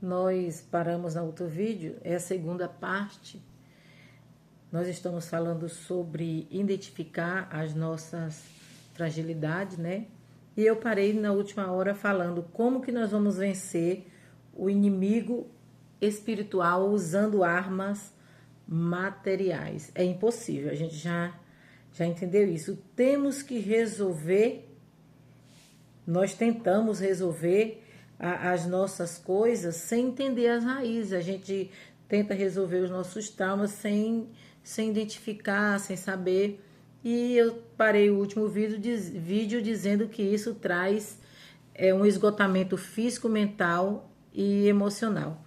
Nós paramos no outro vídeo, é a segunda parte. Nós estamos falando sobre identificar as nossas fragilidades, né? E eu parei na última hora falando como que nós vamos vencer o inimigo espiritual usando armas materiais. É impossível, a gente já entendeu isso. Temos que resolver, nós tentamos resolver as nossas coisas sem entender as raízes. A gente tenta resolver os nossos traumas sem identificar, sem saber. E eu parei o último vídeo dizendo que isso traz um esgotamento físico, mental e emocional.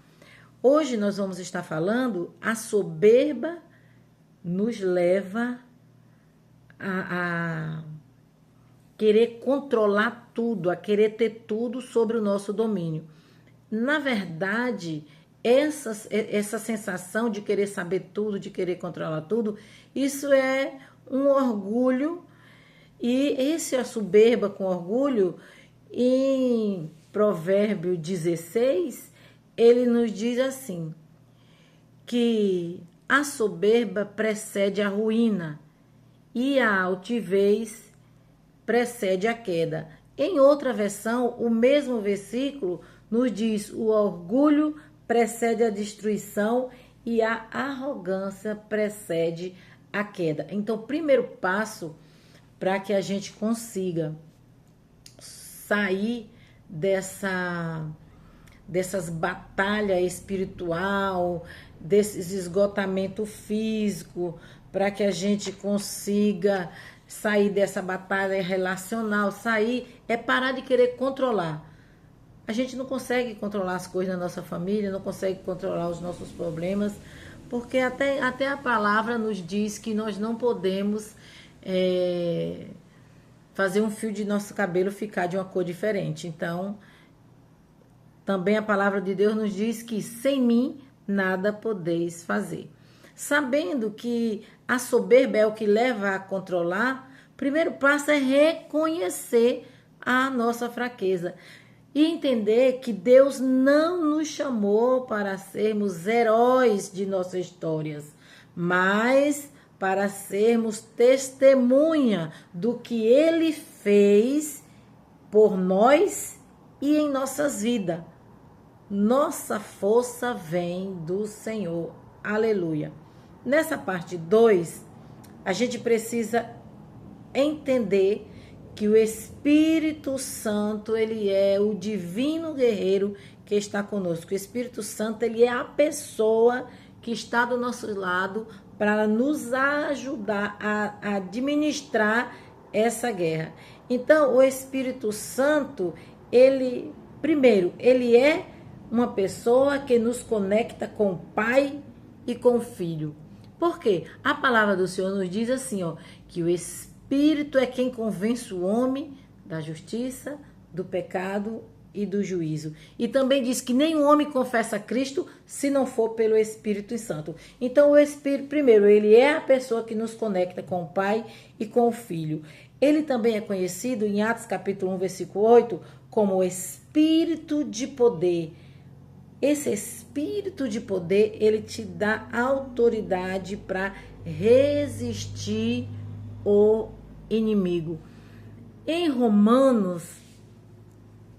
Hoje nós vamos estar falando, a soberba nos leva a querer controlar tudo, a querer ter tudo sobre o nosso domínio. Na verdade, essa sensação de querer saber tudo, de querer controlar tudo, isso é um orgulho, e a soberba com orgulho, em Provérbio 16, ele nos diz assim, que a soberba precede a ruína e a altivez precede a queda. Em outra versão, o mesmo versículo nos diz: o orgulho precede a destruição e a arrogância precede a queda. Então, o primeiro passo para que a gente consiga sair dessas batalhas espiritual, desses esgotamento físico, para que a gente consiga sair dessa batalha relacional, é parar de querer controlar. A gente não consegue controlar as coisas da nossa família, não consegue controlar os nossos problemas, porque até a palavra nos diz que nós não podemos fazer um fio de nosso cabelo ficar de uma cor diferente. Então, também a palavra de Deus nos diz que sem mim nada podeis fazer. Sabendo que a soberba é o que leva a controlar, o primeiro passo é reconhecer a nossa fraqueza e entender que Deus não nos chamou para sermos heróis de nossas histórias, mas para sermos testemunha do que Ele fez por nós e em nossas vidas. Nossa força vem do Senhor. Aleluia. Nessa parte 2, a gente precisa entender que o Espírito Santo, ele é o divino guerreiro que está conosco. O Espírito Santo, ele é a pessoa que está do nosso lado para nos ajudar a administrar essa guerra. Então, o Espírito Santo, primeiro, ele é uma pessoa que nos conecta com o Pai e com o Filho. Por quê? A palavra do Senhor nos diz assim, que o Espírito é quem convence o homem da justiça, do pecado e do juízo. E também diz que nenhum homem confessa a Cristo se não for pelo Espírito Santo. Então, o Espírito, primeiro, ele é a pessoa que nos conecta com o Pai e com o Filho. Ele também é conhecido em Atos capítulo 1, versículo 8, como o Espírito de poder. Esse espírito de poder, ele te dá autoridade para resistir o inimigo. Em Romanos,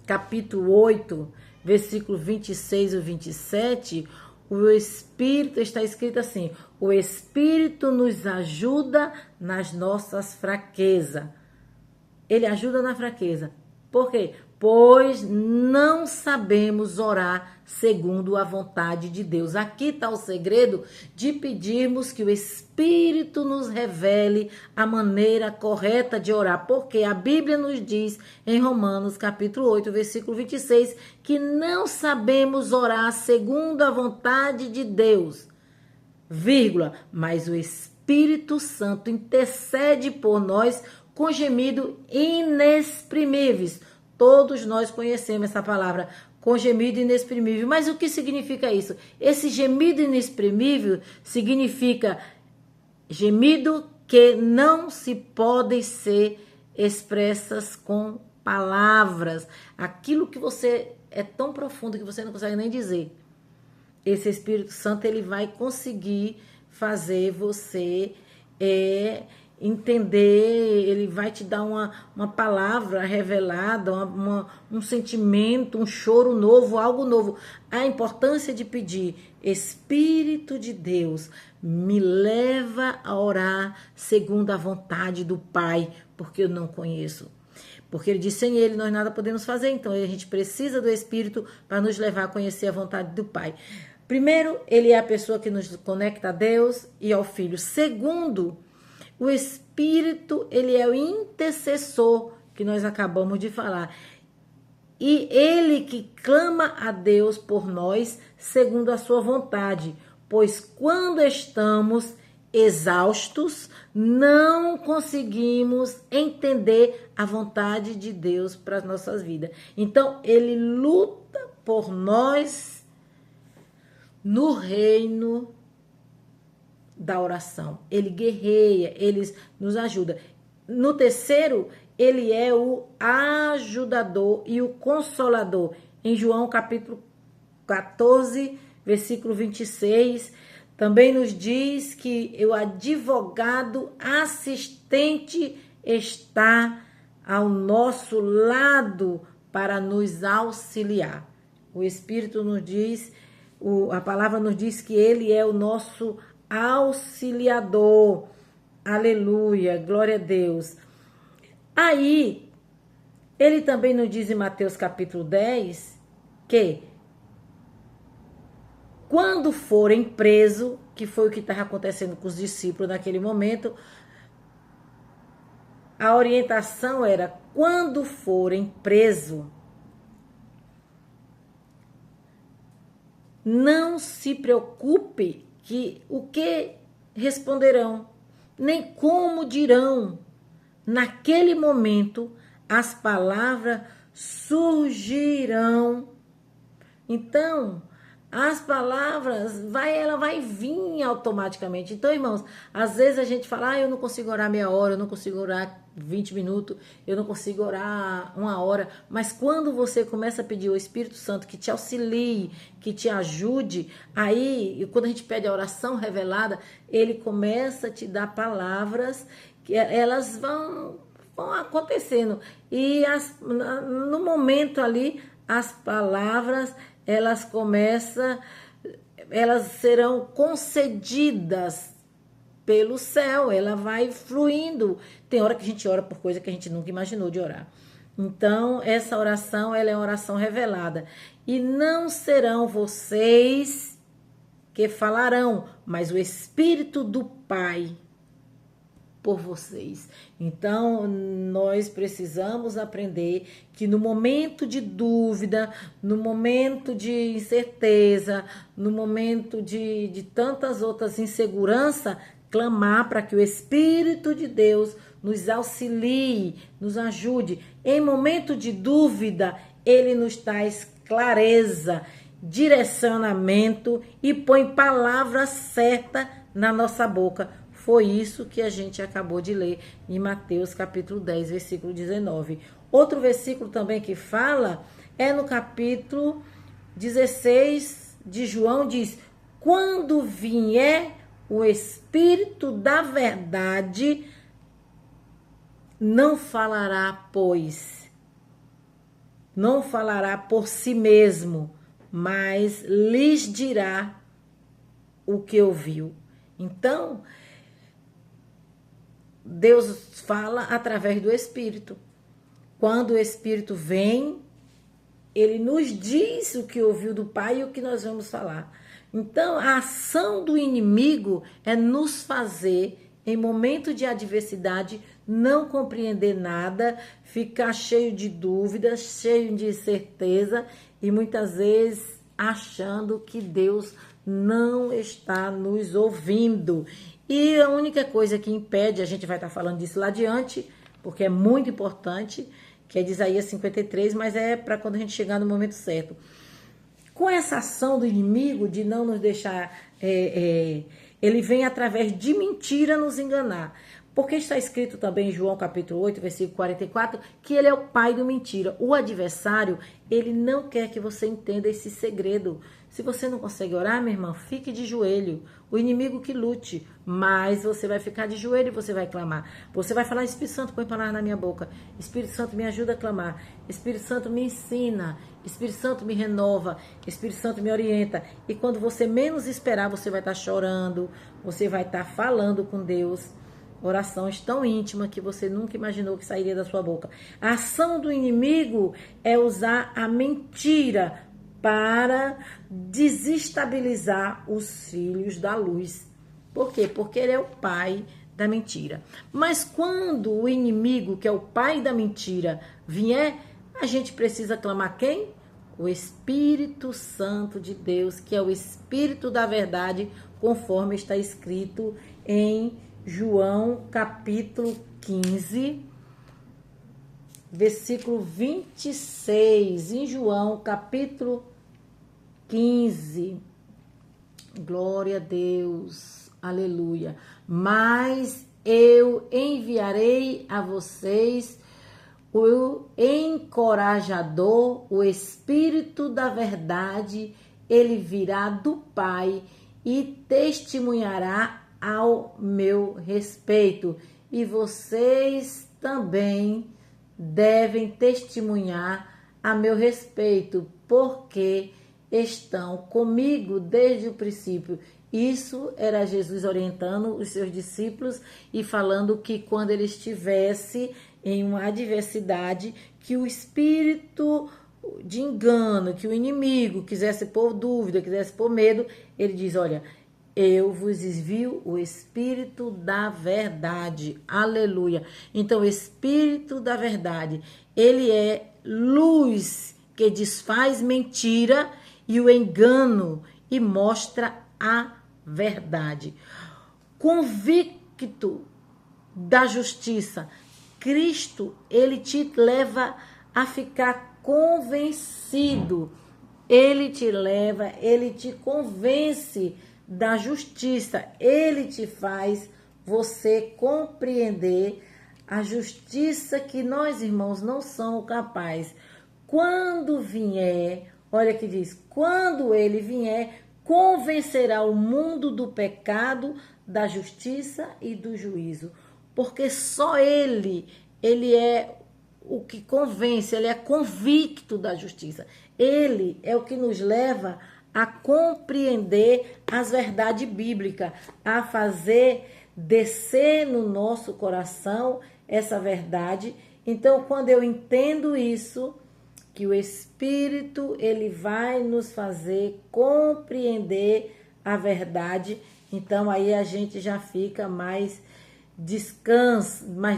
capítulo 8, versículo 26 e 27, o Espírito, está escrito assim: o Espírito nos ajuda nas nossas fraquezas. Ele ajuda na fraqueza. Por quê? Pois não sabemos orar segundo a vontade de Deus. Aqui está o segredo de pedirmos que o Espírito nos revele a maneira correta de orar. Porque a Bíblia nos diz em Romanos capítulo 8, versículo 26, que não sabemos orar segundo a vontade de Deus, mas o Espírito Santo intercede por nós com gemido inexprimíveis. Todos nós conhecemos essa palavra, com gemido inexprimível. Mas o que significa isso? Esse gemido inexprimível significa gemido que não se podem ser expressas com palavras. Aquilo que você é tão profundo que você não consegue nem dizer. Esse Espírito Santo, ele vai conseguir fazer você entender, ele vai te dar uma palavra revelada, um sentimento, um choro novo, algo novo. A importância de pedir: Espírito de Deus, me leva a orar segundo a vontade do Pai, porque eu não conheço. Porque ele diz, sem ele nós nada podemos fazer. Então a gente precisa do Espírito para nos levar a conhecer a vontade do Pai. Primeiro, ele é a pessoa que nos conecta a Deus e ao Filho. Segundo, o Espírito, ele é o intercessor que nós acabamos de falar. E ele que clama a Deus por nós segundo a sua vontade. Pois quando estamos exaustos, não conseguimos entender a vontade de Deus para as nossas vidas. Então, ele luta por nós no reino da oração. Ele guerreia, ele nos ajuda. No terceiro, ele é o ajudador e o consolador. Em João capítulo 14, versículo 26, também nos diz que o advogado assistente está ao nosso lado para nos auxiliar. O Espírito nos diz, a palavra nos diz que ele é o nosso auxiliador. Aleluia, glória a Deus. Aí, ele também nos diz em Mateus capítulo 10 que quando forem presos, que foi o que estava acontecendo com os discípulos naquele momento, a orientação era: quando forem presos, não se preocupe que o que responderão, nem como dirão. Naquele momento, as palavras surgirão. Então, as palavras, ela vai vir automaticamente. Então, irmãos, às vezes a gente fala, eu não consigo orar meia hora, eu não consigo orar 20 minutos, eu não consigo orar 1 hora. Mas quando você começa a pedir ao Espírito Santo que te auxilie, que te ajude, aí, quando a gente pede a oração revelada, ele começa a te dar palavras que elas vão acontecendo. E no momento ali, as palavras, elas serão concedidas pelo céu, ela vai fluindo. Tem hora que a gente ora por coisa que a gente nunca imaginou de orar. Então, essa oração, ela é uma oração revelada. E não serão vocês que falarão, mas o Espírito do Pai por vocês. Então, nós precisamos aprender que no momento de dúvida, no momento de incerteza, no momento de tantas outras inseguranças, clamar para que o Espírito de Deus nos auxilie, nos ajude. Em momento de dúvida, ele nos traz clareza, direcionamento e põe palavra certa na nossa boca. Foi isso que a gente acabou de ler em Mateus capítulo 10, versículo 19. Outro versículo também que fala é no capítulo 16 de João, diz: quando vier o Espírito da verdade, não falará, não falará por si mesmo, mas lhes dirá o que ouviu. Então, Deus fala através do Espírito. Quando o Espírito vem, ele nos diz o que ouviu do Pai e o que nós vamos falar. Então, a ação do inimigo é nos fazer, em momento de adversidade, não compreender nada, ficar cheio de dúvidas, cheio de incerteza e muitas vezes achando que Deus não está nos ouvindo. E a única coisa que impede, a gente vai estar falando disso lá adiante, porque é muito importante, que é de Isaías 53, mas é para quando a gente chegar no momento certo. Com essa ação do inimigo de não nos deixar, ele vem através de mentira nos enganar. Porque está escrito também em João capítulo 8, versículo 44, que ele é o pai do mentira. O adversário, ele não quer que você entenda esse segredo. Se você não consegue orar, minha irmã, fique de joelho. O inimigo que lute, mas você vai ficar de joelho e você vai clamar. Você vai falar, Espírito Santo, põe palavra na minha boca. Espírito Santo, me ajuda a clamar. Espírito Santo, me ensina. Espírito Santo, me renova. Espírito Santo, me orienta. E quando você menos esperar, você vai estar chorando. Você vai estar falando com Deus. Orações tão íntimas que você nunca imaginou que sairia da sua boca. A ação do inimigo é usar a mentira para desestabilizar os filhos da luz. Por quê? Porque ele é o pai da mentira. Mas quando o inimigo, que é o pai da mentira, vier, a gente precisa clamar quem? O Espírito Santo de Deus, que é o Espírito da verdade, conforme está escrito em João capítulo 15, versículo 26. Em João capítulo 15. Glória a Deus. Aleluia. Mas eu enviarei a vocês o encorajador, o Espírito da verdade. Ele virá do Pai e testemunhará ao meu respeito. E vocês também devem testemunhar a meu respeito, porque estão comigo desde o princípio. Isso era Jesus orientando os seus discípulos e falando que quando ele estivesse em uma adversidade, que o espírito de engano, que o inimigo quisesse pôr dúvida, quisesse pôr medo, ele diz, olha, eu vos envio o Espírito da verdade. Aleluia. Então, o Espírito da verdade, ele é luz que desfaz mentira e o engano e mostra a verdade. Convicto da justiça. Cristo, ele te leva a ficar convencido. Ele te leva, ele te convence da justiça. Ele te faz você compreender a justiça que nós, irmãos, não somos capazes. Quando vier, olha que diz, quando ele vier, convencerá o mundo do pecado, da justiça e do juízo. Porque só ele é o que convence, ele é convicto da justiça. Ele é o que nos leva a compreender as verdades bíblicas, a fazer descer no nosso coração essa verdade. Então, quando eu entendo isso, que o Espírito, ele vai nos fazer compreender a verdade, então aí a gente já fica mais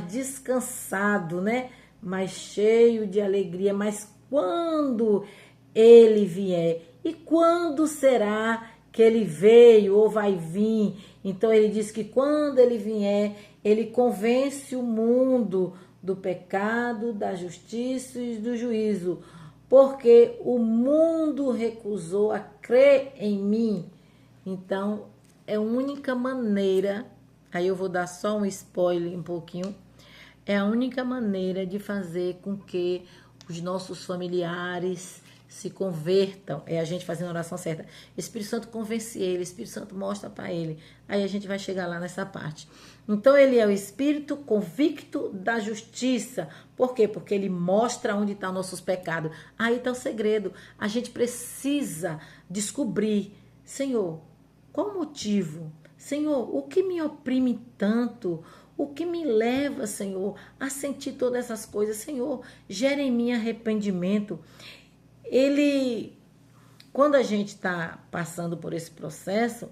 descansado, né? Mais cheio de alegria. Mas quando ele vier, e quando será que ele veio ou vai vir? Então ele diz que quando ele vier, ele convence o mundo do pecado, da justiça e do juízo, porque o mundo recusou a crer em mim. Então é a única maneira, aí eu vou dar só um spoiler um pouquinho, é a única maneira de fazer com que os nossos familiares se convertam, é a gente fazendo a oração certa. Espírito Santo convence ele, Espírito Santo mostra para ele. Aí a gente vai chegar lá nessa parte. Então ele é o Espírito convicto da justiça. Por quê? Porque ele mostra onde estão nossos pecados. Aí está o segredo. A gente precisa descobrir, Senhor, qual o motivo? Senhor, o que me oprime tanto? O que me leva, Senhor, a sentir todas essas coisas? Senhor, gera em mim arrependimento. Quando a gente está passando por esse processo,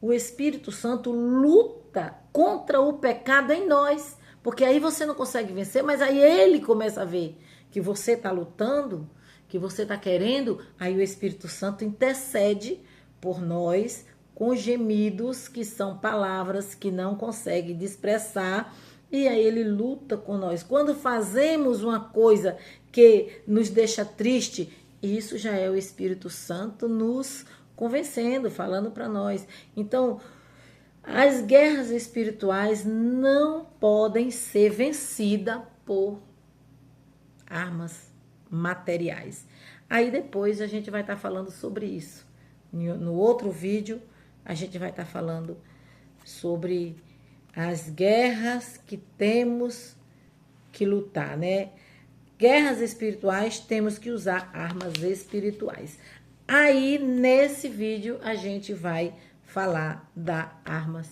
o Espírito Santo luta contra o pecado em nós, porque aí você não consegue vencer, mas aí ele começa a ver que você está lutando, que você está querendo, aí o Espírito Santo intercede por nós com gemidos que são palavras que não consegue expressar, e aí ele luta com nós. Quando fazemos uma coisa que nos deixa triste, isso já é o Espírito Santo nos convencendo, falando para nós. Então, As guerras espirituais não podem ser vencidas por armas materiais. Aí depois a gente vai estar falando sobre isso. No outro vídeo a gente vai estar falando sobre as guerras que temos que lutar, né? Guerras espirituais, temos que usar armas espirituais. Aí nesse vídeo a gente vai falar das armas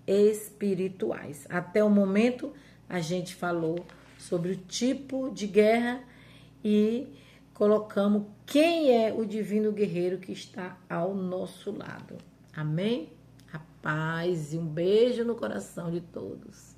espirituais. Até o momento a gente falou sobre o tipo de guerra e colocamos quem é o divino guerreiro que está ao nosso lado. Amém? A paz e um beijo no coração de todos.